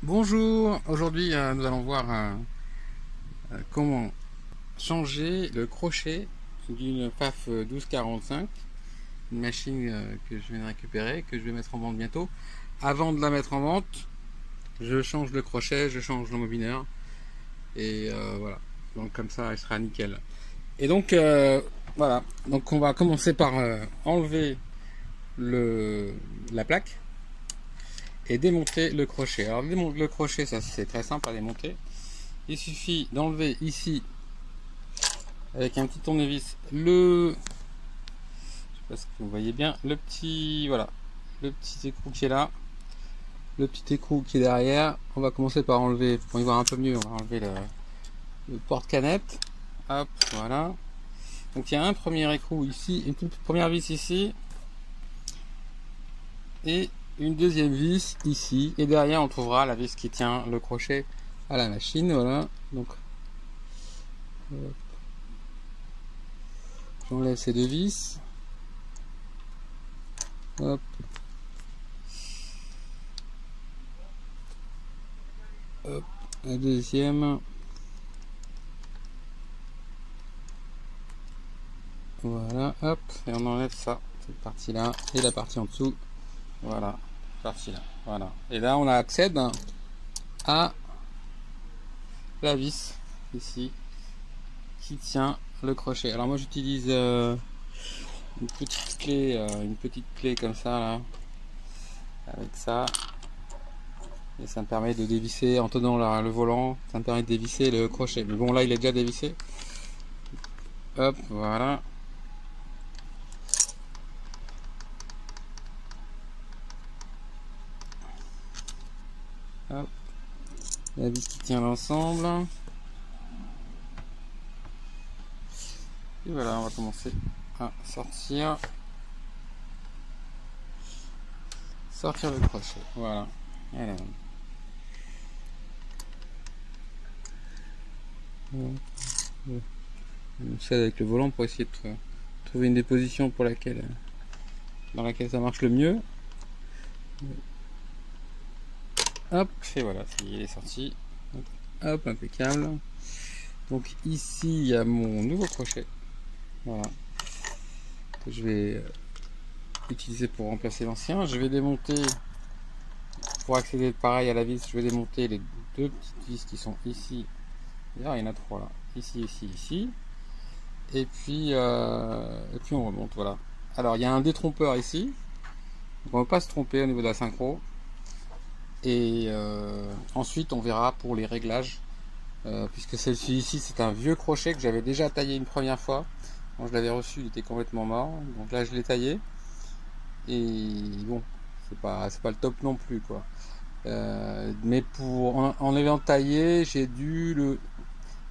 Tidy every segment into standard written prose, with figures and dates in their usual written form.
Bonjour, aujourd'hui nous allons voir comment changer le crochet d'une PAF 1245, une machine que je viens de récupérer, que je vais mettre en vente bientôt. Avant de la mettre en vente, je change le crochet, je change l'embobineur et voilà, donc comme ça elle sera nickel. Et donc voilà, donc on va commencer par enlever la plaque et démonter le crochet. Alors démonter le crochet, ça c'est très simple à démonter. Il suffit d'enlever ici avec un petit tournevis je sais pas si vous voyez bien, le petit écrou qui est là, le petit écrou qui est derrière. On va commencer par enlever, pour y voir un peu mieux, on va enlever le porte-canette. Hop, voilà. Donc il y a un premier écrou ici, une toute première vis ici et une deuxième vis ici, et derrière on trouvera la vis qui tient le crochet à la machine. Voilà, donc j'enlève ces deux vis. Hop. Hop, la deuxième. Voilà, hop, et on enlève ça, cette partie là, et la partie en dessous. Voilà, partie là. Voilà. Et là on accède à la vis ici qui tient le crochet. Alors moi j'utilise une petite clé comme ça là, avec ça, et ça me permet de dévisser en tenant le volant, ça me permet de dévisser le crochet. Mais bon là il est déjà dévissé. Hop, voilà. Hop. La vis qui tient l'ensemble. Et voilà, on va commencer à sortir le crochet. Voilà. Alors. On essaie avec le volant pour essayer de trouver une des positions dans laquelle ça marche le mieux. Hop, et voilà, il est sorti. Hop, impeccable. Donc ici il y a mon nouveau crochet, voilà, que je vais utiliser pour remplacer l'ancien. Je vais démonter, pour accéder pareil à la vis, je vais démonter les deux petites vis qui sont ici. Là, il y en a trois là, ici, ici, ici. Et puis on remonte, voilà. Alors il y a un détrompeur ici, donc on ne va pas se tromper au niveau de la synchro. Et ensuite on verra pour les réglages, puisque celle-ci ici c'est un vieux crochet que j'avais déjà taillé une première fois. Quand je l'avais reçu il était complètement mort, donc là je l'ai taillé, et bon c'est pas le top non plus quoi. Mais en l'ayant taillé, je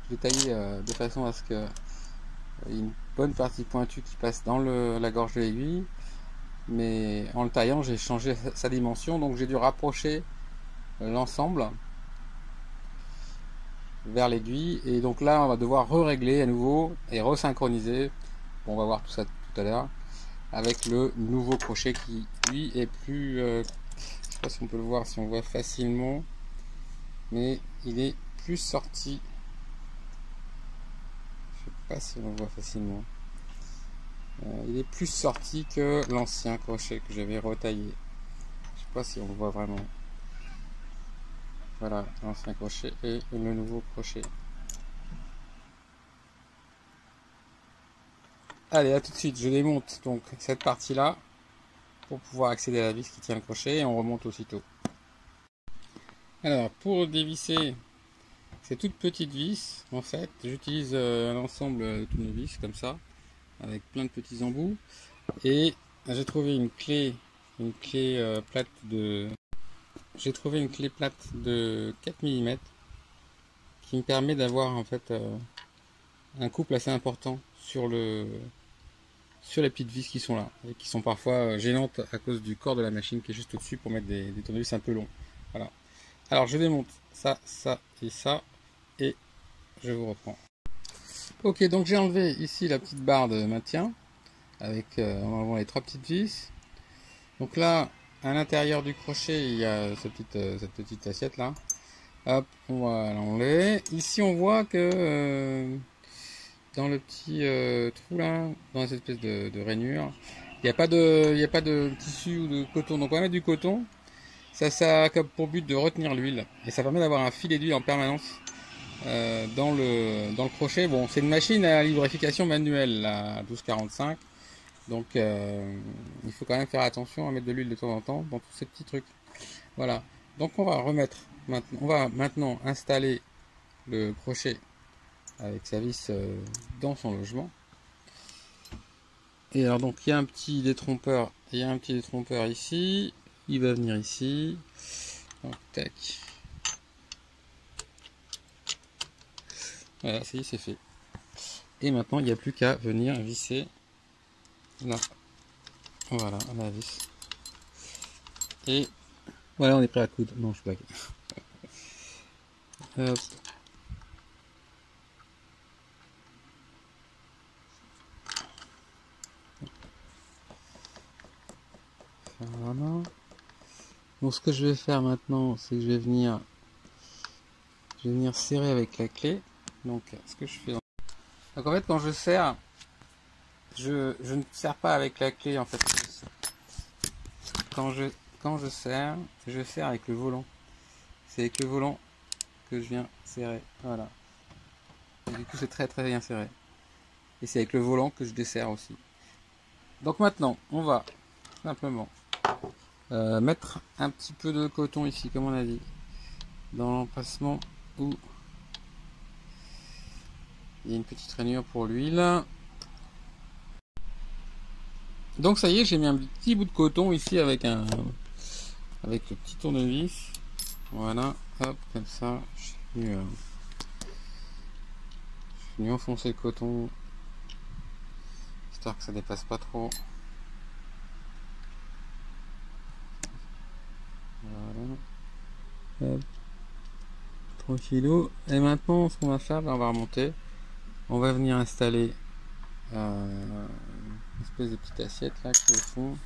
l'ai taillé de façon à ce que y ait une bonne partie pointue qui passe dans la gorge de l'aiguille, mais en le taillant j'ai changé sa dimension, donc j'ai dû rapprocher l'ensemble vers l'aiguille, et donc là on va devoir régler à nouveau et resynchroniser. Bon, on va voir tout ça tout à l'heure avec le nouveau crochet qui lui est plus je sais pas si on peut le voir, si on voit facilement, mais il est plus sorti. Je sais pas si on le voit facilement. Il est plus sorti que l'ancien crochet que j'avais retaillé. Je sais pas si on le voit vraiment. Voilà, l'ancien crochet et le nouveau crochet. Allez, à tout de suite. Je démonte donc cette partie là pour pouvoir accéder à la vis qui tient le crochet, et on remonte aussitôt. Alors pour dévisser ces toutes petites vis, en fait j'utilise un ensemble de tournevis comme ça, avec plein de petits embouts, et j'ai trouvé une clé plate de 4 mm qui me permet d'avoir en fait un couple assez important sur les petites vis qui sont là, et qui sont parfois gênantes à cause du corps de la machine qui est juste au-dessus pour mettre des tournevis un peu longs. Voilà. Alors je démonte ça, ça et ça, et je vous reprends. Ok, donc j'ai enlevé ici la petite barre de maintien avec en enlevant les trois petites vis. Donc là à l'intérieur du crochet, il y a cette petite assiette là. Hop, on va l'enlever. Ici, on voit que dans le petit trou là, dans cette espèce de rainure, il n'y a pas de tissu ou de coton. Donc on va mettre du coton. Ça a comme pour but de retenir l'huile et ça permet d'avoir un filet d'huile en permanence dans le crochet. Bon, c'est une machine à lubrification manuelle là, à 12,45. Donc il faut quand même faire attention à mettre de l'huile de temps en temps dans tous ces petits trucs. Voilà. Donc on va maintenant installer le crochet avec sa vis dans son logement. Et alors donc il y a un petit détrompeur, ici. Il va venir ici. Donc tac. Voilà, ça y est, c'est fait. Et maintenant il n'y a plus qu'à venir visser là. Voilà, la vis. Et voilà, on est prêt à coudre. Non, je blague. Hop. Voilà. Donc ce que je vais faire maintenant, c'est que je vais venir serrer avec la clé. Donc ce que je fais. Donc en fait, quand je serre, je ne serre pas avec la clé en fait. Quand je serre avec le volant. C'est avec le volant que je viens serrer. Voilà. Et du coup, c'est très très bien serré. Et c'est avec le volant que je desserre aussi. Donc maintenant, on va simplement mettre un petit peu de coton ici, comme on a dit, dans l'emplacement où il y a une petite rainure pour l'huile. Donc ça y est, j'ai mis un petit bout de coton ici avec le petit tournevis. Voilà, hop, comme ça. Je suis venu enfoncer le coton, histoire que ça dépasse pas trop. Voilà. Hop. Tranquillou. Et maintenant, ce qu'on va faire, on va remonter. On va venir installer une espèce de petite assiette là qui est au fond.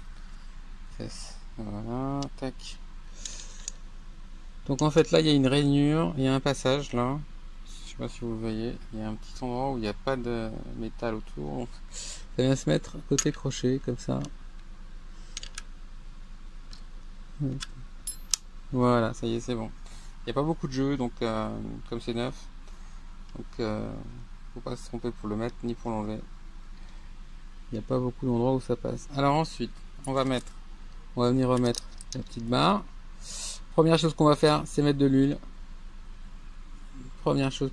Voilà, tac. Donc en fait là il y a une rainure, il y a un passage là. Je sais pas si vous voyez, il y a un petit endroit où il n'y a pas de métal autour. Donc, ça vient se mettre côté crochet comme ça. Voilà, ça y est, c'est bon. Il n'y a pas beaucoup de jeu, donc comme c'est neuf, donc faut pas se tromper pour le mettre ni pour l'enlever. Il n'y a pas beaucoup d'endroits où ça passe. Alors ensuite, on va venir remettre la petite barre. Première chose qu'on va faire, c'est mettre de l'huile. Première chose.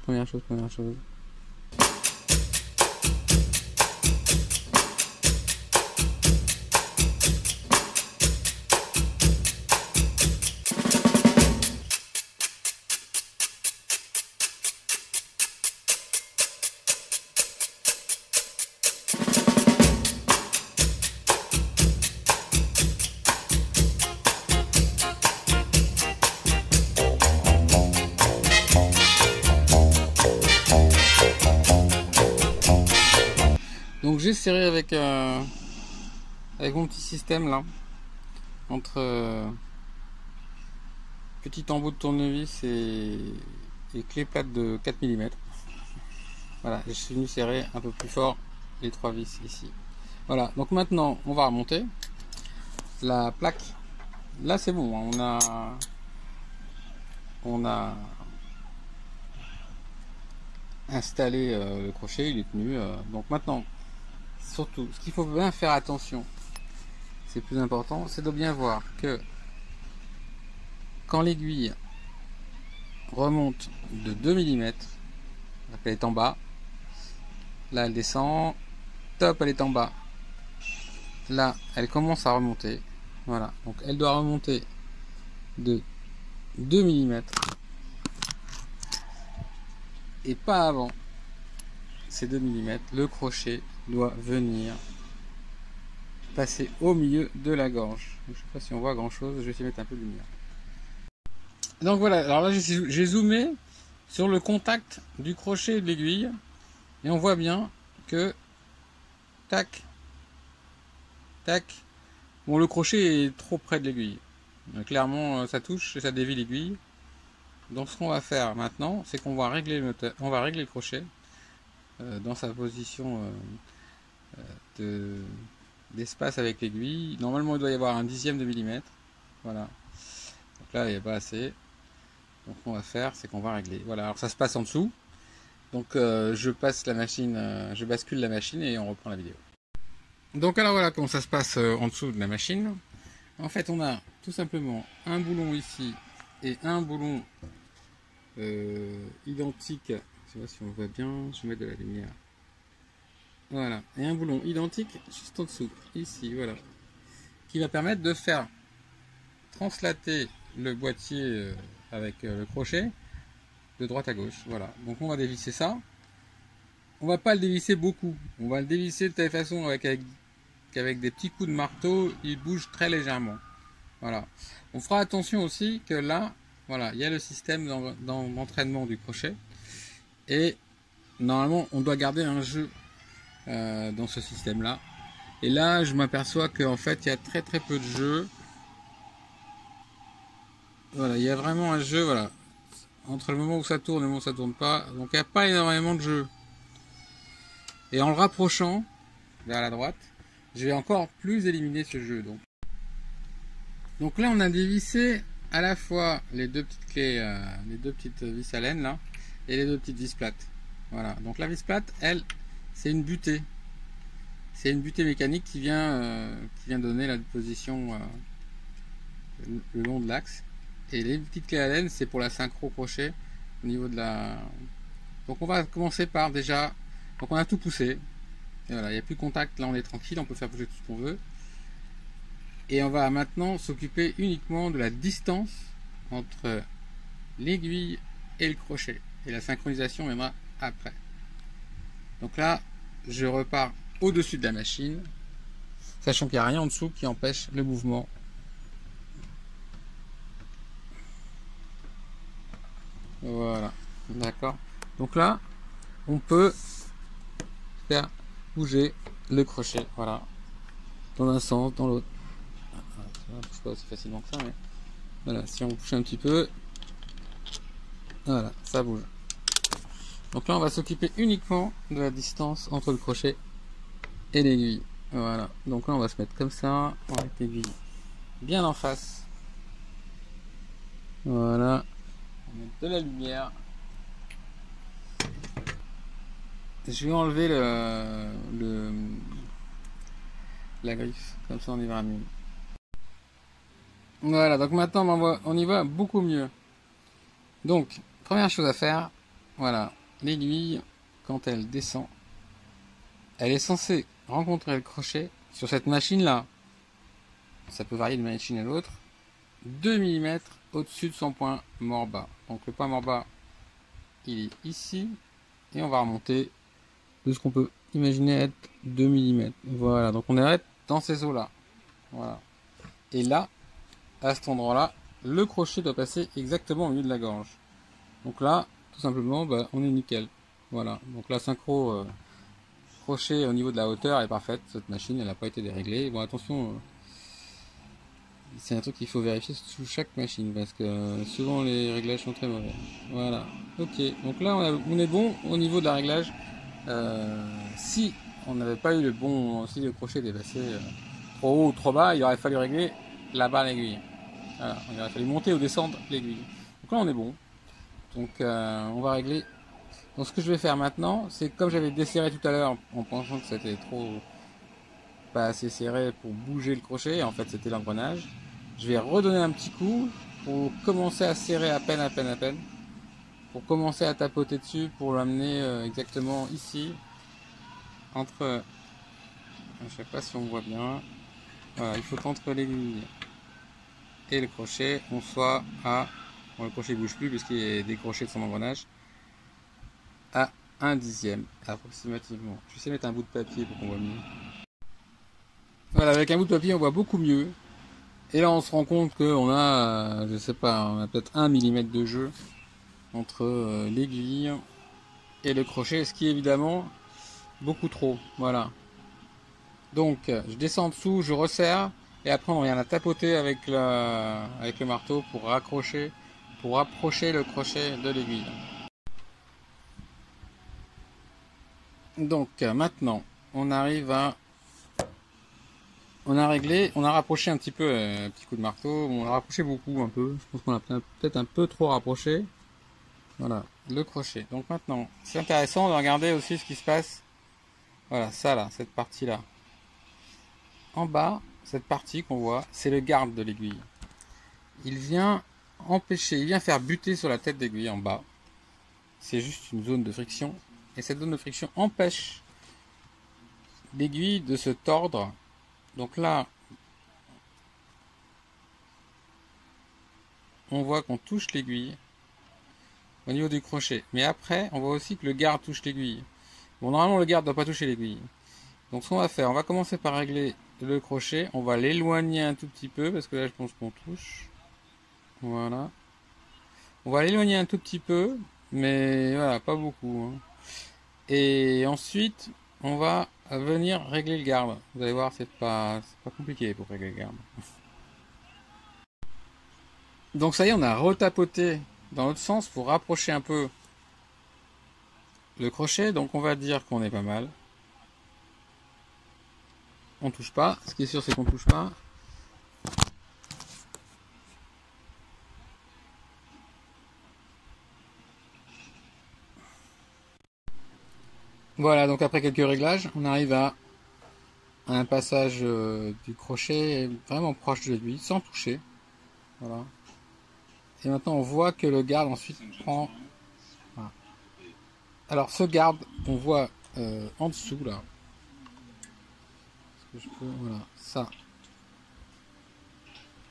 Donc j'ai serré avec mon petit système là, entre petit embout de tournevis et clé plate de 4 mm. Voilà, je suis venu serrer un peu plus fort les 3 vis ici. Voilà, donc maintenant on va remonter la plaque. Là c'est bon, on a installé le crochet, il est tenu. Donc maintenant, surtout, ce qu'il faut bien faire attention, c'est plus important, c'est de bien voir que quand l'aiguille remonte de 2 mm, elle est en bas, là elle descend, top, elle est en bas, là elle commence à remonter, voilà, donc elle doit remonter de 2 mm et pas avant ces 2 mm, le crochet doit venir passer au milieu de la gorge. Je ne sais pas si on voit grand chose, je vais essayer de mettre un peu de lumière. Donc voilà, alors là j'ai zoomé sur le contact du crochet et de l'aiguille et on voit bien que tac, tac, Bon, le crochet est trop près de l'aiguille. Clairement, ça touche et ça dévie l'aiguille. Donc ce qu'on va faire maintenant, c'est qu'on va régler le crochet dans sa position d'espace avec l'aiguille. Normalement, il doit y avoir un dixième de millimètre. Voilà. Donc là, il n'y a pas assez. Donc ce qu'on va faire, c'est qu'on va régler. Voilà. Alors ça se passe en dessous. Donc je passe la machine, je bascule la machine et on reprend la vidéo. Donc alors voilà comment ça se passe en dessous de la machine. En fait, on a tout simplement un boulon ici et un boulon identique. Je sais pas si on le voit bien, je vais mettre de la lumière. Voilà, et un boulon identique juste en dessous, ici, voilà, qui va permettre de faire translater le boîtier avec le crochet de droite à gauche. Voilà, donc on va dévisser ça. On va pas le dévisser beaucoup, on va le dévisser de telle façon qu'avec des petits coups de marteau, il bouge très légèrement. Voilà, on fera attention aussi que là, voilà, il y a le système d'entraînement du crochet et normalement on doit garder un jeu dans ce système là, et là je m'aperçois qu'en fait il y a très peu de jeu. Voilà, il y a vraiment un jeu, voilà, entre le moment où ça tourne et le moment où ça tourne pas, donc il n'y a pas énormément de jeu. Et en le rapprochant vers la droite, je vais encore plus éliminer ce jeu. Donc là on a dévissé à la fois les deux petites clés, les deux petites vis à laine là, et les deux petites vis plates. Voilà, donc la vis plate, elle, c'est une butée. C'est une butée mécanique qui vient donner la position le long de l'axe. Et les petites clés à laine, c'est pour la synchro crochet au niveau de la... Donc on va commencer par déjà... Donc on a tout poussé. Et voilà, il n'y a plus de contact, là on est tranquille, on peut faire bouger tout ce qu'on veut. Et on va maintenant s'occuper uniquement de la distance entre l'aiguille et le crochet. Et la synchronisation viendra après. Donc là, je repars au-dessus de la machine, sachant qu'il n'y a rien en dessous qui empêche le mouvement. Voilà, d'accord. Donc là, on peut faire bouger le crochet, voilà, dans un sens, dans l'autre. Ça ne bouge pas aussi facilement que ça, mais voilà, si on bouge un petit peu, voilà, ça bouge. Donc là, on va s'occuper uniquement de la distance entre le crochet et l'aiguille. Voilà, donc là, on va se mettre comme ça, avec l'aiguille bien en face. Voilà, on va mettre de la lumière. Je vais enlever la griffe, comme ça on y verra mieux. Voilà, donc maintenant on y va beaucoup mieux. Donc, première chose à faire, voilà, l'aiguille, quand elle descend, elle est censée rencontrer le crochet sur cette machine-là. Ça peut varier d'une machine à l'autre. 2 mm au-dessus de son point mort bas. Donc le point mort bas, il est ici. Et on va remonter de ce qu'on peut imaginer être 2 mm. Voilà, donc on est dans ces eaux-là. Voilà. Et là, à cet endroit-là, le crochet doit passer exactement au milieu de la gorge. Donc là, tout simplement, bah, on est nickel. Voilà, donc la synchro crochet au niveau de la hauteur est parfaite. Cette machine, elle n'a pas été déréglée. Bon, attention, c'est un truc qu'il faut vérifier sous chaque machine parce que souvent les réglages sont très mauvais. Voilà, ok. Donc là, on est bon au niveau de la réglage. Si on n'avait pas eu si le crochet dépassait trop haut ou trop bas, il aurait fallu régler là-bas l'aiguille. Voilà, il aurait fallu monter ou descendre l'aiguille. Donc là, on est bon. Donc on va régler. Donc ce que je vais faire maintenant, c'est comme j'avais desserré tout à l'heure en pensant que c'était pas assez serré pour bouger le crochet, en fait c'était l'engrenage. Je vais redonner un petit coup pour commencer à serrer à peine, pour commencer à tapoter dessus, pour l'amener exactement ici, entre, je sais pas si on voit bien, voilà, il faut qu'entre l'aiguille et le crochet, on soit à, bon, le crochet bouge plus puisqu'il est décroché de son engrenage, à 1/10 approximativement. Je vais essayer de mettre un bout de papier pour qu'on voit mieux. Voilà, avec un bout de papier on voit beaucoup mieux. Et là on se rend compte qu'on a, je sais pas, on a peut-être 1 mm de jeu entre l'aiguille et le crochet, ce qui est évidemment beaucoup trop. Voilà. Donc je descends en dessous, je resserre, Et après on vient la tapoter avec le marteau pour rapprocher le crochet de l'aiguille. Donc maintenant on arrive à... On a réglé, on a rapproché un petit peu, un petit coup de marteau, on a rapproché beaucoup un peu, je pense qu'on a peut-être un peu trop rapproché. Voilà, le crochet. Donc maintenant, c'est intéressant de regarder aussi ce qui se passe. Voilà, ça là, cette partie-là. En bas, cette partie qu'on voit, c'est le garde de l'aiguille. Il vient empêcher, il vient faire buter sur la tête d'aiguille en bas. C'est juste une zone de friction. Et cette zone de friction empêche l'aiguille de se tordre. Donc là, on voit qu'on touche l'aiguille au niveau du crochet. Mais après, on voit aussi que le garde touche l'aiguille. Bon, normalement, le garde ne doit pas toucher l'aiguille. Donc, ce qu'on va faire, on va commencer par régler le crochet. On va l'éloigner un tout petit peu, parce que là, je pense qu'on touche. Voilà. On va l'éloigner un tout petit peu, mais voilà, pas beaucoup. Et ensuite, on va venir régler le garde. Vous allez voir, c'est pas compliqué pour régler le garde. Donc ça y est, on a retapoté dans l'autre sens pour rapprocher un peu le crochet. Donc on va dire qu'on est pas mal. On touche pas. Ce qui est sûr, c'est qu'on touche pas. Voilà, donc après quelques réglages, on arrive à un passage du crochet vraiment proche de l'aiguille, sans toucher. Voilà. Et maintenant, on voit que le garde ensuite prend... Voilà. Alors, ce garde, on voit en dessous, là. Est-ce que je peux... Voilà, ça.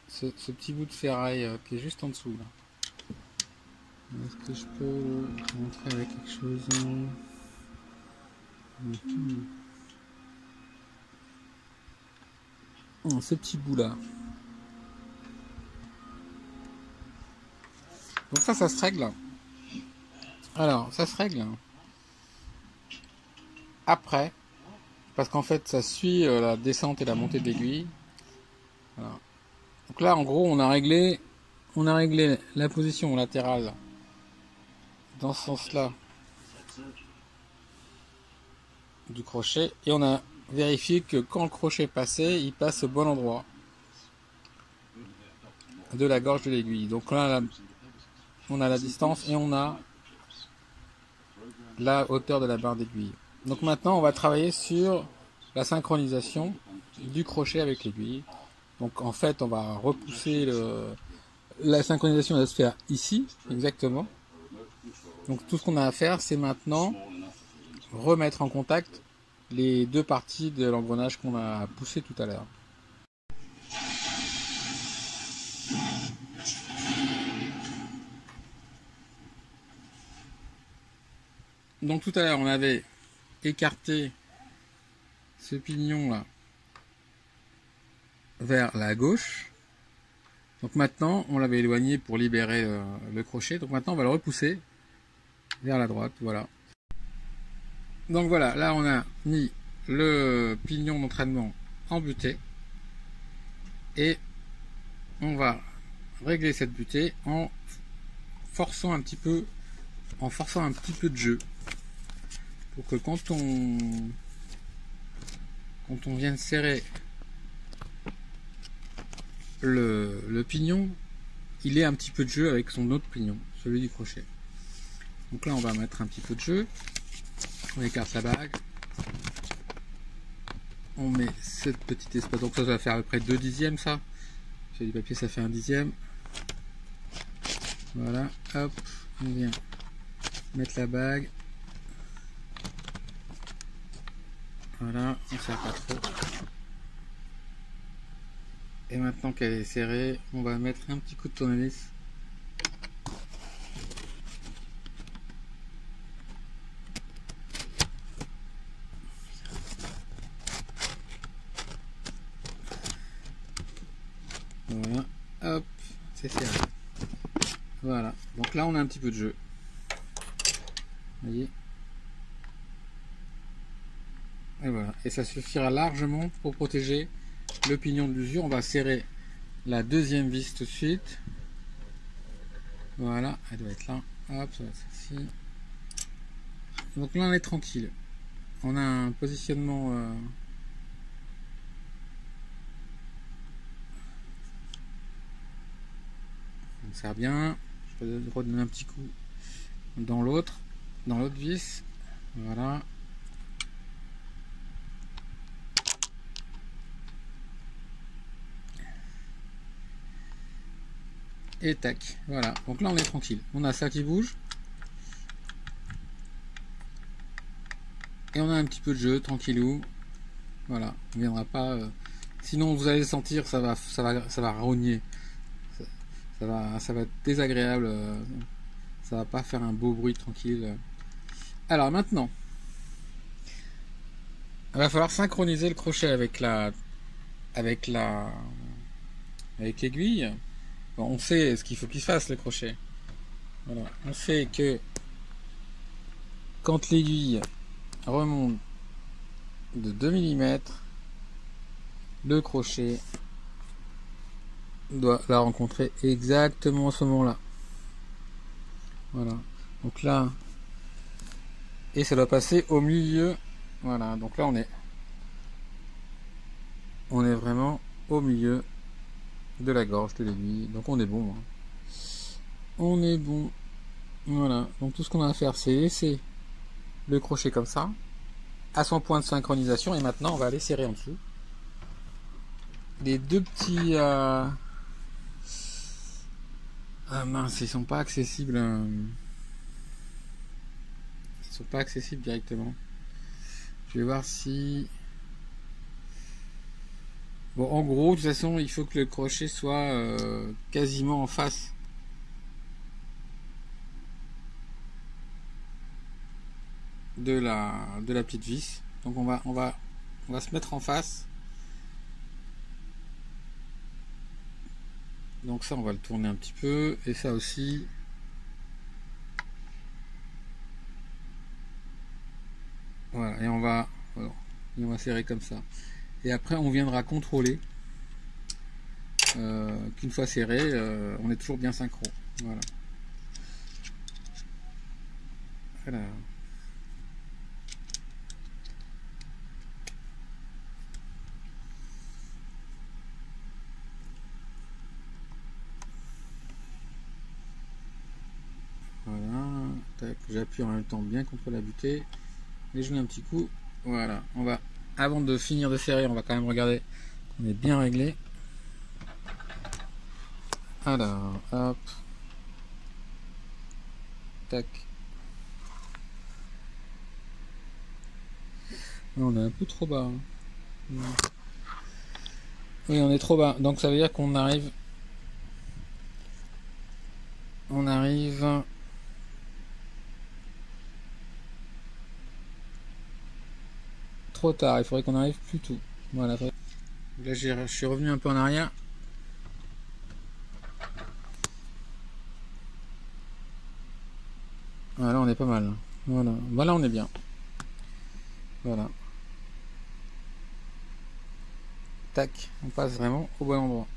Ce petit bout de ferraille qui est juste en dessous, là. Est-ce que je peux montrer avec quelque chose ce petit bout là. Donc ça se règle. Alors, ça se règle après, parce qu'en fait, ça suit la descente et la montée de l'aiguille. Voilà. Donc là, en gros, on a réglé la position latérale dans ce sens-là du crochet, et on a vérifié que quand le crochet passait, il passe au bon endroit de la gorge de l'aiguille. Donc là, on a la distance et on a la hauteur de la barre d'aiguille. Donc maintenant, on va travailler sur la synchronisation du crochet avec l'aiguille. Donc en fait, on va repousser la synchronisation va se faire ici, exactement. Donc tout ce qu'on a à faire, c'est maintenant remettre en contact les deux parties de l'engrenage qu'on a poussé tout à l'heure. Donc tout à l'heure, on avait écarté ce pignon là vers la gauche. Donc maintenant, on l'avait éloigné pour libérer le crochet. Donc maintenant, on va le repousser vers la droite. Voilà. Donc voilà, là on a mis le pignon d'entraînement en butée. Et on va régler cette butée en forçant un petit peu de jeu. Pour que quand on vient de serrer le pignon, il ait un petit peu de jeu avec son autre pignon, celui du crochet. Donc là on va mettre un petit peu de jeu, on écarte la bague, on met cette petite espace, donc ça va faire à peu près 2 dixièmes ça, sur du papier ça fait 1 dixième. Voilà, hop, on vient mettre la bague, voilà, on ne serre pas trop. Et maintenant qu'elle est serrée, on va mettre un petit coup de tournevis. Voilà, hop, c'est serré. Voilà, donc là on a un petit peu de jeu. Vous voyez? Et voilà, et ça suffira largement pour protéger le pignon de l'usure. On va serrer la deuxième vis tout de suite. Voilà, elle doit être là. Hop, ça va être celle-ci. Donc là on est tranquille. On a un positionnement on sert bien. Je vais redonner un petit coup dans l'autre vis. Voilà. Et tac, voilà. Donc là on est tranquille. On a ça qui bouge. Et on a un petit peu de jeu, tranquillou. Voilà, on ne viendra pas. Sinon vous allez sentir, ça va rogner. Ça va être désagréable. Ça va pas faire un beau bruit tranquille. Alors maintenant, il va falloir synchroniser le crochet avec l'aiguille. Bon, on sait ce qu'il faut qu'il se fasse le crochet. Voilà. On sait que quand l'aiguille remonte de 2 mm, le crochet doit la rencontrer exactement à ce moment-là. Voilà. Donc là, et ça doit passer au milieu. Voilà. Donc là, on est vraiment au milieu de la gorge de l'aiguille. Donc on est bon. Hein. On est bon. Voilà. Donc tout ce qu'on a à faire, c'est laisser le crochet comme ça, à son point de synchronisation. Et maintenant, on va aller serrer en dessous. Les deux petits... Ah mince, ils sont pas accessibles. Ils sont pas accessibles directement. Je vais voir si... Bon, en gros, de toute façon, il faut que le crochet soit quasiment en face. De la petite vis. Donc on va se mettre en face. Donc ça, on va le tourner un petit peu. Et ça aussi. Voilà, et on va serrer comme ça. Et après, on viendra contrôler qu'une fois serré, on est toujours bien synchro. Voilà. Voilà. Voilà. J'appuie en même temps bien contre la butée. Et je mets un petit coup. Voilà. On va, avant de finir de serrer, on va quand même regarder qu'on est bien réglé. Alors, hop. Tac. On est un peu trop bas. Hein. Oui, on est trop bas. Donc ça veut dire qu'on arrive. On arrive. Trop tard. Il faudrait qu'on arrive plus tôt. Voilà. Là, je suis revenu un peu en arrière. Voilà, on est pas mal. Voilà. Voilà, on est bien. Voilà. Tac. On passe vraiment au bon endroit.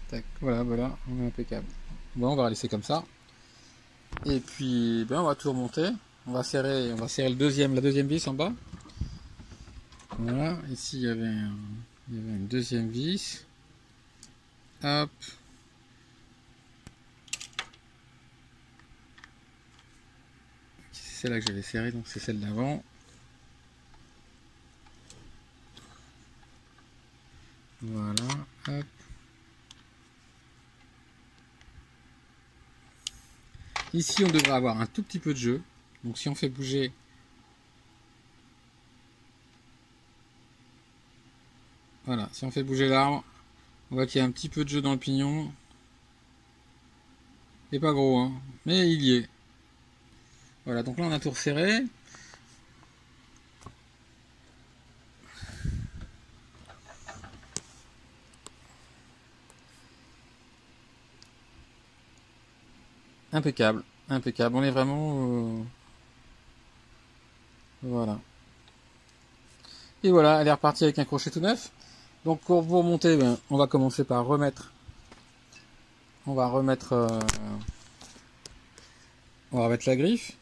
Tac. Voilà, voilà. On est impeccable. Bon, on va laisser comme ça. Et puis, ben, on va tout remonter. On va serrer la deuxième vis en bas. Voilà. Ici, il y avait une deuxième vis. Hop. C'est celle-là que j'avais serré, donc c'est celle d'avant. Voilà. Hop. Ici, on devrait avoir un tout petit peu de jeu. Donc si on fait bouger... Voilà, si on fait bouger l'arbre, on voit qu'il y a un petit peu de jeu dans le pignon. Il n'est pas gros, hein, mais il y est. Voilà, donc là on a tout resserré. Impeccable, impeccable. On est vraiment... Voilà. Et voilà, elle est repartie avec un crochet tout neuf. Donc pour monter, ben, on va commencer par remettre. On va remettre la griffe.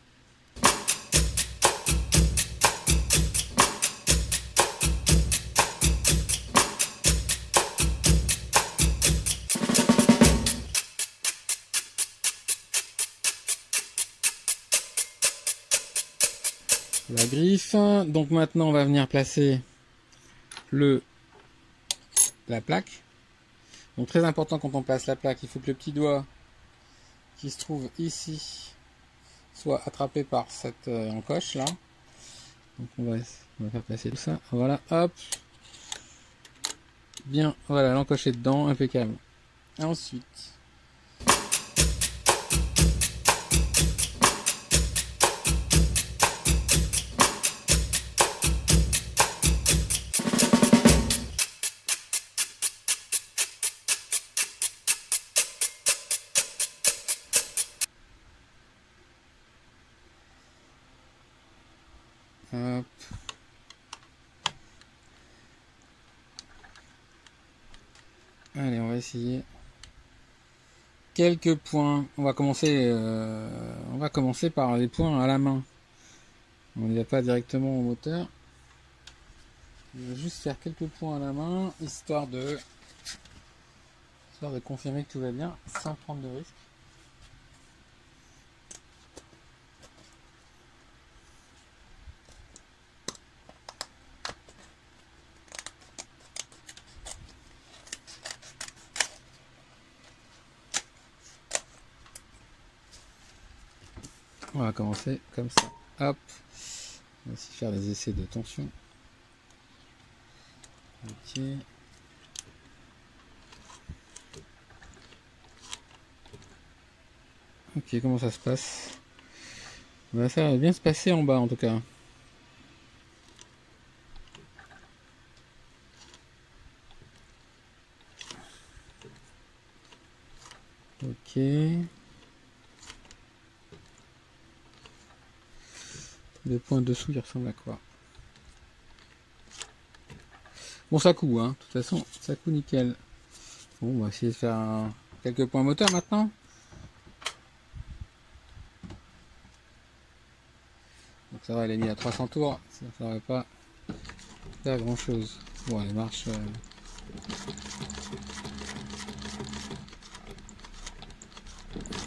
La griffe. Donc maintenant on va venir placer la plaque. Donc très important quand on place la plaque, il faut que le petit doigt qui se trouve ici soit attrapé par cette encoche là. Donc on va faire placer tout ça. Voilà, hop. Bien, voilà, l'encoche est dedans, impeccable. Ensuite. Hop. Allez, on va essayer. Quelques points. On va commencer par les points à la main. On n'y va pas directement au moteur. On va juste faire quelques points à la main, histoire de confirmer que tout va bien, sans prendre de risque. On va commencer comme ça. Hop. On va aussi faire des essais de tension. Ok. Ok, comment ça se passe? Bah, ça va bien se passer en bas en tout cas. Ok. Les points dessous, ils ressemblent à quoi? Bon, ça coud, hein. De toute façon, ça coud nickel. Bon, on va essayer de faire quelques points moteurs maintenant. Donc ça va, elle est mise à 300 tours. Ça ne ferait pas faire grand chose. Bon, elle marche.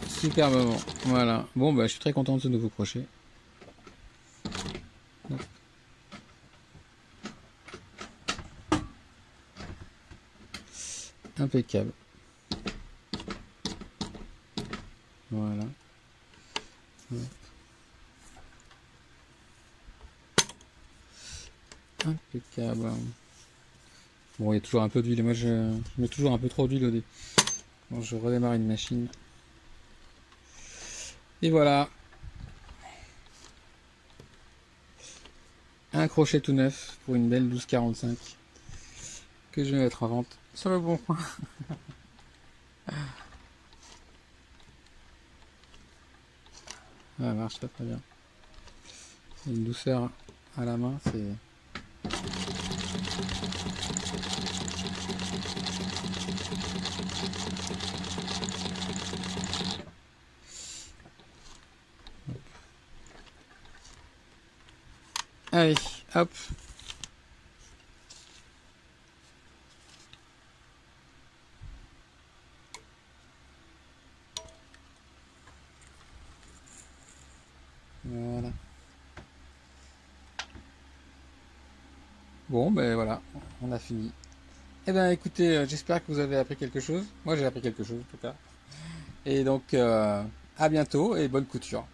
Superbement. Voilà. Bon, bah, je suis très content de ce nouveau crochet. Impeccable. Voilà. Impeccable. Bon, il y a toujours un peu d'huile. Moi, je mets toujours un peu trop d'huile au début. Bon, je redémarre une machine. Et voilà. Un crochet tout neuf pour une belle 12,45 que je vais mettre en vente sur le bon coin. Ça marche très bien. Une douceur à la main, c'est... Allez, hop. Voilà. Bon, ben voilà, on a fini. Eh ben écoutez, j'espère que vous avez appris quelque chose. Moi j'ai appris quelque chose en tout cas. Et donc à bientôt et bonne couture.